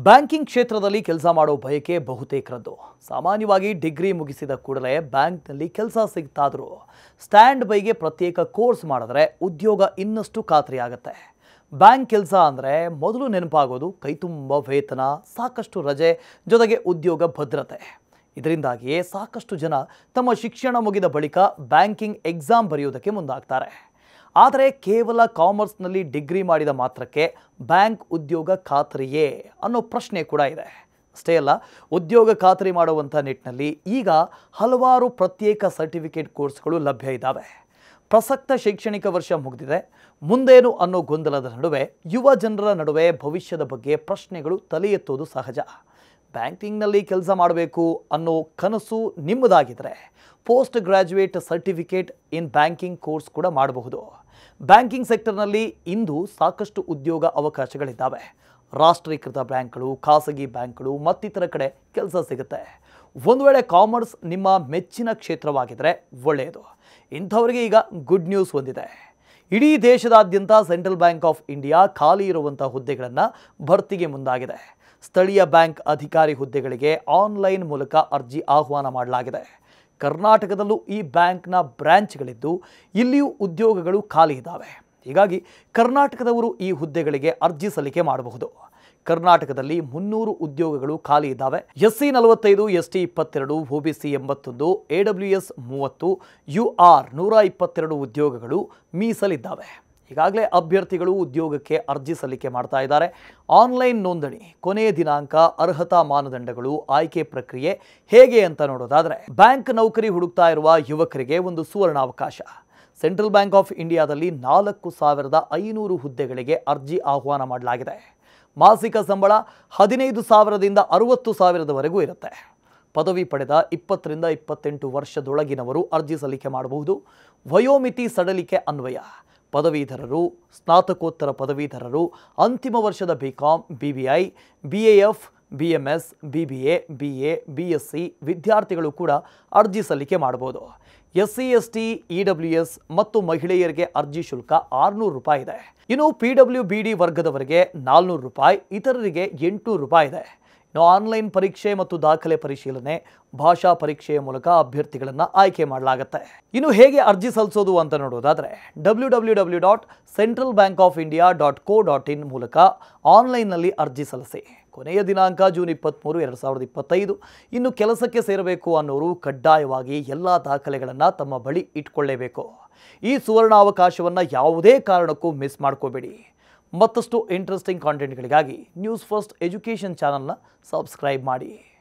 Banking ಕ್ಷೇತ್ರದಲ್ಲಿ ಕೆಲಸ ಮಾಡೋ ಬಯಕೆ ಬಹುತೇಕರದ್ದು. ಸಾಮಾನ್ಯವಾಗಿ ಡಿಗ್ರಿ ಮುಗಿಸಿದ ಕೂಡಲೇ ಬ್ಯಾಂಕ್ನಲ್ಲಿ ಕೆಲಸ ಸಿಗ್ತಾದರೂ ಸ್ಟ್ಯಾಂಡ್ ಬೈಗೆ ಪ್ರತ್ಯೇಕ ಕೋರ್ಸ್ ಮಾಡಿದ್ರೆ ಉದ್ಯೋಗ ಇನ್ನಷ್ಟು ಖಾತ್ರಿಯಾಗುತ್ತೆ. ಬ್ಯಾಂಕ್ ಕೆಲಸ ಅಂದರೆ ಮೊದಲು ನೆನಪಾಗೋದು ಕೈತುಂಬ ವೇತನ, ಸಾಕಷ್ಟು ರಜೆ, ಜೊತೆಗೆ ಉದ್ಯೋಗ ಭದ್ರತೆ. ಇದರಿಂದಾಗಿಯೇ ಸಾಕಷ್ಟು ಜನ ತಮ್ಮ ಶಿಕ್ಷಣ ಮುಗಿದ ಬಳಿಕ ಬ್ಯಾಂಕಿಂಗ್ ಎಕ್ಸಾಮ್ ಬರೆಯುವುದಕ್ಕೆ ಮುಂದಾಗ್ತಾರೆ. ಆದರೆ ಕೇವಲ ಕಾಮರ್ಸ್ನಲ್ಲಿ ಡಿಗ್ರಿ ಮಾಡಿದ ಮಾತ್ರಕ್ಕೆ ಬ್ಯಾಂಕ್ ಉದ್ಯೋಗ ಖಾತ್ರಿಯೇ ಅನ್ನೋ ಪ್ರಶ್ನೆ ಕೂಡ ಇದೆ. ಅಷ್ಟೇ ಅಲ್ಲ, ಉದ್ಯೋಗ ಖಾತ್ರಿ ಮಾಡುವಂಥ ನಿಟ್ಟಿನಲ್ಲಿ ಈಗ ಹಲವಾರು ಪ್ರತ್ಯೇಕ ಸರ್ಟಿಫಿಕೇಟ್ ಕೋರ್ಸ್ಗಳು ಲಭ್ಯ ಇದ್ದಾವೆ. ಪ್ರಸಕ್ತ ಶೈಕ್ಷಣಿಕ ವರ್ಷ ಮುಗಿದಿದೆ, ಮುಂದೇನು ಅನ್ನೋ ಗೊಂದಲದ ನಡುವೆ ಯುವ ಜನರ ನಡುವೆ ಭವಿಷ್ಯದ ಬಗ್ಗೆ ಪ್ರಶ್ನೆಗಳು ತಲೆ ಎತ್ತೋದು ಸಹಜ. ಬ್ಯಾಂಕಿಂಗ್ನಲ್ಲಿ ಕೆಲಸ ಮಾಡಬೇಕು ಅನ್ನೋ ಕನಸು ನಿಮ್ಮದಾಗಿದ್ದರೆ post graduate certificate in banking course ಕೂಡ ಮಾಡಬಹುದು. ಬ್ಯಾಂಕಿಂಗ್ ಸೆಕ್ಟರ್ನಲ್ಲಿ ಇಂದು ಸಾಕಷ್ಟು ಉದ್ಯೋಗ ಅವಕಾಶಗಳಿದ್ದಾವೆ. ರಾಷ್ಟ್ರೀಕೃತ ಬ್ಯಾಂಕ್ಗಳು, ಖಾಸಗಿ ಬ್ಯಾಂಕ್ಗಳು ಮತ್ತಿತರ ಕಡೆ ಕೆಲಸ ಸಿಗುತ್ತೆ. ಒಂದು ವೇಳೆ ಕಾಮರ್ಸ್ ನಿಮ್ಮ ಮೆಚ್ಚಿನ ಕ್ಷೇತ್ರವಾಗಿದ್ದರೆ ಒಳ್ಳೆಯದು. ಇಂಥವರಿಗೆ ಈಗ ಗುಡ್ ನ್ಯೂಸ್ ಹೊಂದಿದೆ. ಇಡೀ ದೇಶದಾದ್ಯಂತ ಸೆಂಟ್ರಲ್ ಬ್ಯಾಂಕ್ ಆಫ್ ಇಂಡಿಯಾ ಖಾಲಿ ಇರುವಂಥ ಹುದ್ದೆಗಳನ್ನು ಭರ್ತಿಗೆ ಮುಂದಾಗಿದೆ. ಸ್ಥಳೀಯ ಬ್ಯಾಂಕ್ ಅಧಿಕಾರಿ ಹುದ್ದೆಗಳಿಗೆ ಆನ್ಲೈನ್ ಮೂಲಕ ಅರ್ಜಿ ಆಹ್ವಾನ ಮಾಡಲಾಗಿದೆ. ಕರ್ನಾಟಕದಲ್ಲೂ ಈ ಬ್ಯಾಂಕ್ನ ಬ್ರಾಂಚ್ಗಳಿದ್ದು ಇಲ್ಲಿಯೂ ಉದ್ಯೋಗಗಳು ಖಾಲಿ ಇದ್ದಾವೆ. ಹೀಗಾಗಿ ಕರ್ನಾಟಕದವರು ಈ ಹುದ್ದೆಗಳಿಗೆ ಅರ್ಜಿ ಸಲ್ಲಿಕೆ ಮಾಡಬಹುದು. ಕರ್ನಾಟಕದಲ್ಲಿ 300 ಉದ್ಯೋಗಗಳು ಖಾಲಿ ಇದ್ದಾವೆ. SC 45, ST 22, OBC 81, AWS 30, UR 122 ಉದ್ಯೋಗಗಳು ಮೀಸಲಿದ್ದಾವೆ. ಈಗಾಗಲೇ ಅಭ್ಯರ್ಥಿಗಳು ಉದ್ಯೋಗಕ್ಕೆ ಅರ್ಜಿ ಸಲ್ಲಿಕೆ ಮಾಡ್ತಾ ಇದ್ದಾರೆ. ಆನ್ಲೈನ್ ನೋಂದಣಿ, ಕೊನೆಯ ದಿನಾಂಕ, ಅರ್ಹತಾ ಮಾನದಂಡಗಳು, ಆಯ್ಕೆ ಪ್ರಕ್ರಿಯೆ ಹೇಗೆ ಅಂತ ನೋಡೋದಾದರೆ, ಬ್ಯಾಂಕ್ ನೌಕರಿ ಹುಡುಕ್ತಾ ಇರುವ ಯುವಕರಿಗೆ ಒಂದು ಸುವರ್ಣಾವಕಾಶ. ಸೆಂಟ್ರಲ್ ಬ್ಯಾಂಕ್ ಆಫ್ ಇಂಡಿಯಾದಲ್ಲಿ 4,500 ಹುದ್ದೆಗಳಿಗೆ ಅರ್ಜಿ ಆಹ್ವಾನ ಮಾಡಲಾಗಿದೆ. ಮಾಸಿಕ ಸಂಬಳ 15,000ದಿಂದ 60,000ದವರೆಗೂ ಇರುತ್ತೆ. ಪದವಿ ಪಡೆದ 20 ರಿಂದ 28 ವರ್ಷದೊಳಗಿನವರು ಅರ್ಜಿ ಸಲ್ಲಿಕೆ ಮಾಡಬಹುದು. ವಯೋಮಿತಿ ಸಡಲಿಕೆ ಅನ್ವಯ ಪದವೀಧರರು, ಸ್ನಾತಕೋತ್ತರ ಪದವೀಧರರು, ಅಂತಿಮ ವರ್ಷದ BCom, BBI, BAF, BMS, BBA, BA, BSc ವಿದ್ಯಾರ್ಥಿಗಳು ಕೂಡ ಅರ್ಜಿ ಸಲ್ಲಿಕೆ ಮಾಡಬಹುದು. SC, ST, EWS ಮತ್ತು ಮಹಿಳೆಯರಿಗೆ ಅರ್ಜಿ ಶುಲ್ಕ 600 ರೂಪಾಯಿ ಇದೆ. ಇನ್ನು PWBD ವರ್ಗದವರಿಗೆ 400 ರೂಪಾಯಿ, ಇತರರಿಗೆ 800 ರೂಪಾಯಿ ಇದೆ. ಇನ್ನು ಆನ್ಲೈನ್ ಪರೀಕ್ಷೆ ಮತ್ತು ದಾಖಲೆ ಪರಿಶೀಲನೆ, ಭಾಷಾ ಪರೀಕ್ಷೆಯ ಮೂಲಕ ಅಭ್ಯರ್ಥಿಗಳನ್ನು ಆಯ್ಕೆ ಮಾಡಲಾಗುತ್ತೆ. ಇನ್ನು ಹೇಗೆ ಅರ್ಜಿ ಸಲ್ಲಿಸೋದು ಅಂತ ನೋಡೋದಾದರೆ www.centralbankofindia.co.in ಮೂಲಕ ಆನ್ಲೈನ್ನಲ್ಲಿ ಅರ್ಜಿ ಸಲ್ಲಿಸಿ. ಕೊನೆಯ ದಿನಾಂಕ ಜೂನ್ 23, 2025. ಇನ್ನು ಕೆಲಸಕ್ಕೆ ಸೇರಬೇಕು ಅನ್ನೋರು ಕಡ್ಡಾಯವಾಗಿ ಎಲ್ಲ ದಾಖಲೆಗಳನ್ನು ತಮ್ಮ ಬಳಿ ಇಟ್ಕೊಳ್ಳೇಬೇಕು. ಈ ಸುವರ್ಣಾವಕಾಶವನ್ನು ಯಾವುದೇ ಕಾರಣಕ್ಕೂ ಮಿಸ್ ಮಾಡ್ಕೋಬೇಡಿ. ಮತ್ತಷ್ಟು ಇಂಟ್ರೆಸ್ಟಿಂಗ್ ಕಾಂಟೆಂಟ್ಗಳಿಗಾಗಿ ನ್ಯೂಸ್ ಫಸ್ಟ್ ಎಜುಕೇಷನ್ ಚಾನಲ್ನ ಸಬ್ಸ್ಕ್ರೈಬ್ ಮಾಡಿ.